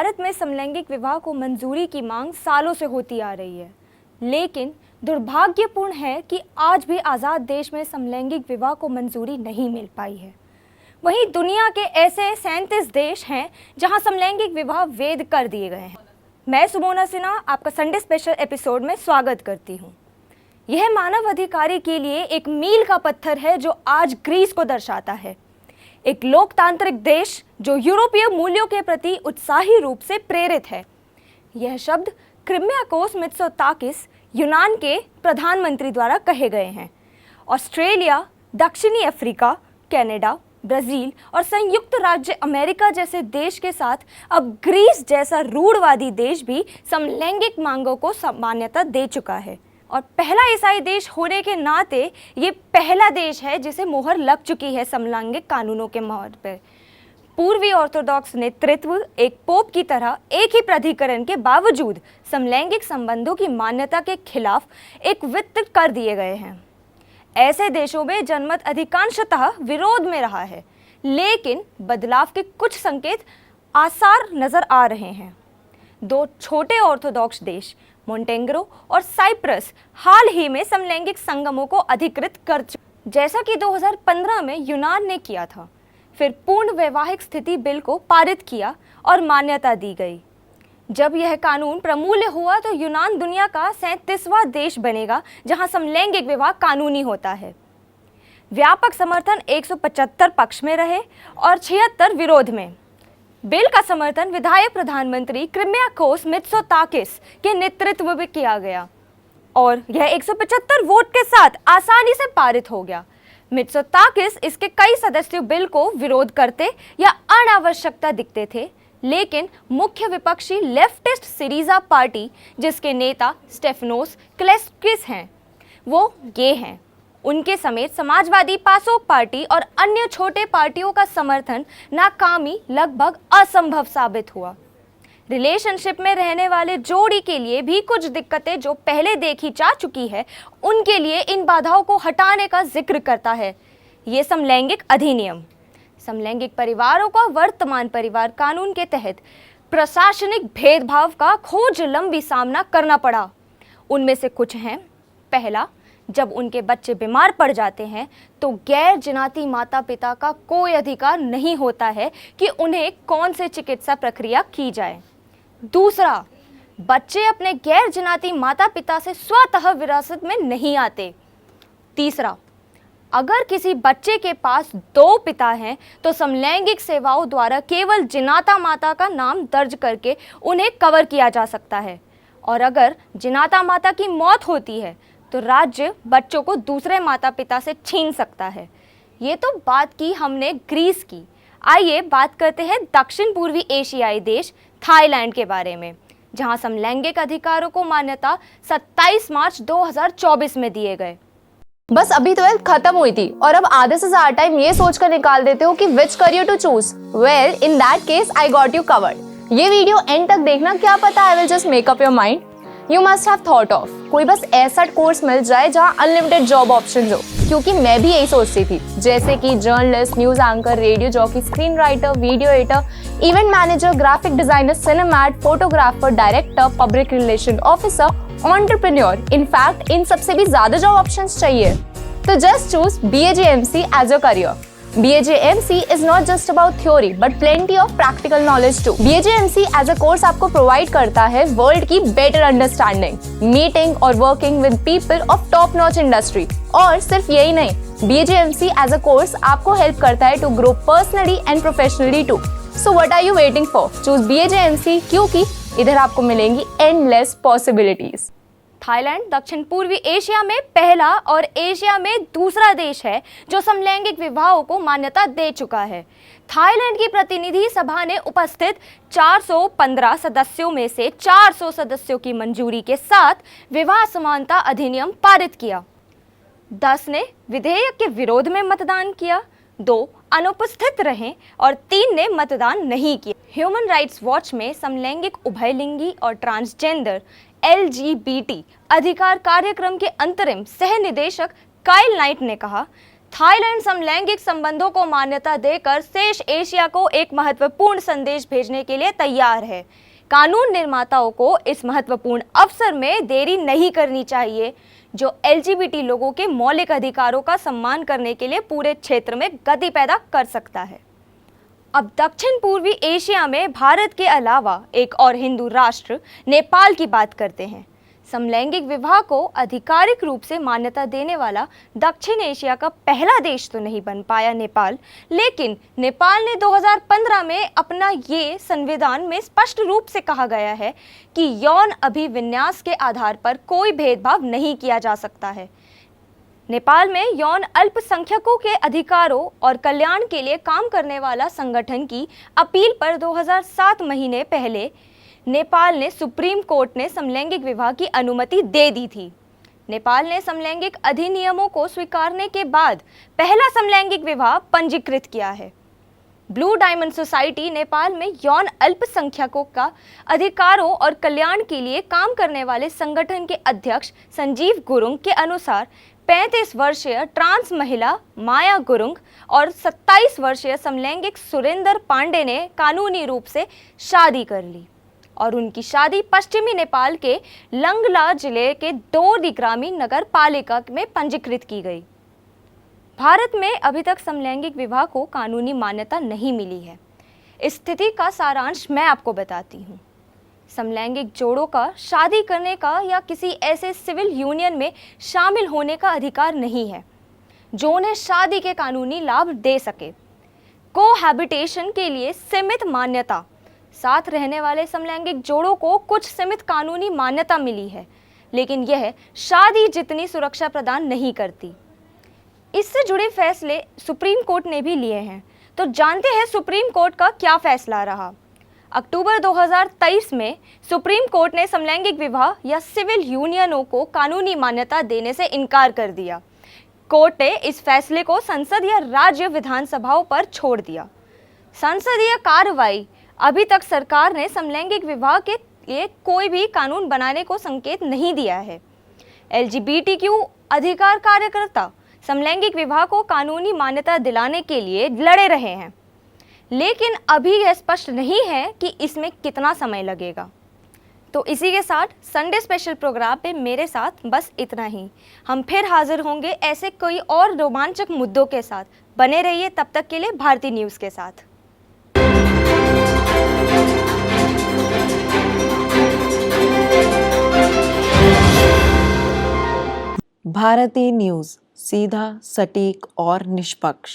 भारत में समलैंगिक विवाह को मंजूरी की मांग सालों से होती आ रही है, लेकिन दुर्भाग्यपूर्ण है कि आज भी आज़ाद देश में समलैंगिक विवाह को मंजूरी नहीं मिल पाई है। वहीं दुनिया के ऐसे 37 देश हैं जहां समलैंगिक विवाह वैध कर दिए गए हैं। मैं सुमोना सिन्हा आपका संडे स्पेशल एपिसोड में स्वागत करती हूं। यह मानव अधिकारी के लिए एक मील का पत्थर है जो आज ग्रीस को दर्शाता है, एक लोकतांत्रिक देश जो यूरोपीय मूल्यों के प्रति उत्साही रूप से प्रेरित है। यह शब्द क्रिमियाकोस मित्सोताकिस यूनान के प्रधानमंत्री द्वारा कहे गए हैं। ऑस्ट्रेलिया, दक्षिणी अफ्रीका, कनाडा, ब्राज़ील और संयुक्त राज्य अमेरिका जैसे देश के साथ अब ग्रीस जैसा रूढ़वादी देश भी समलैंगिक मांगों को मान्यता दे चुका है और पहला ईसाई देश होने के नाते ये पहला देश है जिसे मोहर लग चुकी है समलैंगिक कानूनों के मोहर पर। पूर्वी ऑर्थोडॉक्स नेतृत्व एक पोप की तरह एक ही प्राधिकरण के बावजूद समलैंगिक संबंधों की मान्यता के खिलाफ एक वित्त कर दिए गए हैं। ऐसे देशों में जनमत अधिकांशतः विरोध में रहा है, लेकिन बदलाव के कुछ संकेत आसार नजर आ रहे हैं। दो छोटे ऑर्थोडॉक्स देश मोंटेनेग्रो और साइप्रस हाल ही में समलैंगिक संगमों को अधिकृत कर चुके, जैसा कि 2015 में यूनान ने किया था। फिर पूर्ण वैवाहिक स्थिति बिल को पारित किया और मान्यता दी गई। जब यह कानून प्रमूल्य हुआ तो यूनान दुनिया का 37वां देश बनेगा जहां समलैंगिक विवाह कानूनी होता है। व्यापक समर्थन 175 पक्ष में रहे और 76 विरोध में। बिल का समर्थन विधायक प्रधानमंत्री क्रिमियाकोस मित्सोताकिस के नेतृत्व में किया गया और यह 175 वोट के साथ आसानी से पारित हो गया। मित्सोताकिस इसके कई सदस्यों बिल को विरोध करते या अनावश्यकता दिखते थे, लेकिन मुख्य विपक्षी लेफ्टिस्ट सिरीजा पार्टी, जिसके नेता स्टेफनोस क्लेस्किस हैं, वो गे हैं। उनके समेत समाजवादी पासोक पार्टी और अन्य छोटे पार्टियों का समर्थन नाकामी लगभग असंभव साबित हुआ। रिलेशनशिप में रहने वाले जोड़ी के लिए भी कुछ दिक्कतें जो पहले देखी जा चुकी है, उनके लिए इन बाधाओं को हटाने का जिक्र करता है ये समलैंगिक अधिनियम। समलैंगिक परिवारों का वर्तमान परिवार कानून के तहत प्रशासनिक भेदभाव का खोज लंबी सामना करना पड़ा। उनमें से कुछ हैं: पहला, जब उनके बच्चे बीमार पड़ जाते हैं तो गैर जिनाती माता पिता का कोई अधिकार नहीं होता है कि उन्हें कौन से चिकित्सा प्रक्रिया की जाए। दूसरा, बच्चे अपने गैर जिनाती माता पिता से स्वतः विरासत में नहीं आते। तीसरा, अगर किसी बच्चे के पास 2 पिता हैं तो समलैंगिक सेवाओं द्वारा केवल जिनाता माता का नाम दर्ज करके उन्हें कवर किया जा सकता है, और अगर जिनाता माता की मौत होती है तो राज्य बच्चों को दूसरे माता पिता से छीन सकता है। ये तो बात की हमने ग्रीस की। आइए बात करते हैं दक्षिण पूर्वी एशियाई देश थाईलैंड के बारे में, जहां समलैंगिक अधिकारों को मान्यता 27 मार्च 2024 में दिए गए। बस अभी 12th खत्म हुई थी और अब आधे से ज्यादा टाइम ये सोचकर निकाल देते हो कि which career to choose. Well, in that case I got you covered. ये वीडियो एंड तक देखना, क्या पता I will just make up your mind. You must have thought of कोई बस ऐसा कोर्स मिल जाए जहाँ अनलिमिटेड जॉब ऑप्शन हो, क्योंकि मैं भी यही सोचती थी। जैसे कि journalist, news anchor, radio jockey, screen writer, video editor, event manager, graphic designer, cinematographer, director, public relation officer, entrepreneur. In fact इन सबसे भी ज्यादा जॉब ऑप्शंस चाहिए। तो just choose BAJMC as your career. BAJMC is not just about theory but plenty of practical knowledge too. BAJMC as a course आपको provide करता है world की बेटर अंडरस्टैंडिंग, मीटिंग और working with people of top notch industry. और सिर्फ यही नहीं, BAJMC as a course आपको हेल्प करता है to grow personally and professionally too. So what are you waiting for? Choose BAJMC, क्योंकि इधर आपको मिलेंगी एंडलेस पॉसिबिलिटीज। थाईलैंड दक्षिण पूर्वी एशिया में पहला और एशिया में दूसरा देश है जो समलैंगिक विवाहों को मान्यता दे चुका है। थाईलैंड की प्रतिनिधि सभा ने उपस्थित 415 सदस्यों में से 400 सदस्यों की मंजूरी के साथ विवाह समानता अधिनियम पारित किया। 10 ने विधेयक के विरोध में मतदान किया, 2 अनुपस्थित रहे और 3 ने मतदान नहीं किया। ह्यूमन राइट्स वॉच में समलैंगिक, उभयलिंगी और ट्रांसजेंडर LGBT अधिकार कार्यक्रम के अंतरिम सह निदेशक काइल नाइट ने कहा, थाईलैंड समलैंगिक संबंधों को मान्यता देकर शेष एशिया को एक महत्वपूर्ण संदेश भेजने के लिए तैयार है। कानून निर्माताओं को इस महत्वपूर्ण अवसर में देरी नहीं करनी चाहिए, जो LGBT लोगों के मौलिक अधिकारों का सम्मान करने के लिए पूरे क्षेत्र में गति पैदा कर सकता है। अब दक्षिण पूर्वी एशिया में भारत के अलावा एक और हिंदू राष्ट्र नेपाल की बात करते हैं। समलैंगिक विवाह को आधिकारिक रूप से मान्यता देने वाला दक्षिण एशिया का पहला देश तो नहीं बन पाया नेपाल, लेकिन नेपाल ने 2015 में अपना ये संविधान में स्पष्ट रूप से कहा गया है कि यौन अभिविन्यास के आधार पर कोई भेदभाव नहीं किया जा सकता है। नेपाल में यौन अल्पसंख्यकों के अधिकारों और कल्याण के लिए काम करने वाला संगठन की अपील पर 2007 महीने पहले नेपाल ने सुप्रीम कोर्ट ने समलैंगिक विवाह की अनुमति दे दी थी। नेपाल ने समलैंगिक अधिनियमों को स्वीकारने के बाद पहला समलैंगिक विवाह पंजीकृत किया है। ब्लू डायमंड सोसाइटी नेपाल में यौन अल्पसंख्यकों का अधिकारों और कल्याण के लिए काम करने वाले संगठन के अध्यक्ष संजीव गुरुंग के अनुसार 35 वर्षीय ट्रांस महिला माया गुरुंग और 27 वर्षीय समलैंगिक सुरेंद्र पांडे ने कानूनी रूप से शादी कर ली और उनकी शादी पश्चिमी नेपाल के लंगला जिले के डोरी ग्रामीण नगर पालिका में पंजीकृत की गई। भारत में अभी तक समलैंगिक विवाह को कानूनी मान्यता नहीं मिली है। इस स्थिति का सारांश मैं आपको बताती हूँ। समलैंगिक जोड़ों का शादी करने का या किसी ऐसे सिविल यूनियन में शामिल होने का अधिकार नहीं है जो उन्हें शादी के कानूनी लाभ दे सके। कोहैबिटेशन के लिए सीमित मान्यता, साथ रहने वाले समलैंगिक जोड़ों को कुछ सीमित कानूनी मान्यता मिली है, लेकिन यह शादी जितनी सुरक्षा प्रदान नहीं करती। इससे जुड़े फैसले सुप्रीम कोर्ट ने भी लिए हैं, तो जानते हैं सुप्रीम कोर्ट का क्या फैसला रहा। अक्टूबर 2023 में सुप्रीम कोर्ट ने समलैंगिक विवाह या सिविल यूनियनों को कानूनी मान्यता देने से इनकार कर दिया। कोर्ट ने इस फैसले को संसद या राज्य विधानसभाओं पर छोड़ दिया। संसदीय कार्रवाई अभी तक सरकार ने समलैंगिक विवाह के लिए कोई भी कानून बनाने को संकेत नहीं दिया है। LGBTQ अधिकार कार्यकर्ता समलैंगिक विवाह को कानूनी मान्यता दिलाने के लिए लड़े रहे हैं, लेकिन अभी यह स्पष्ट नहीं है कि इसमें कितना समय लगेगा। तो इसी के साथ संडे स्पेशल प्रोग्राम पे मेरे साथ बस इतना ही। हम फिर हाजिर होंगे ऐसे कोई और रोमांचक मुद्दों के साथ। बने रहिए तब तक के लिए भारती न्यूज़ के साथ। भारती न्यूज़, सीधा, सटीक और निष्पक्ष।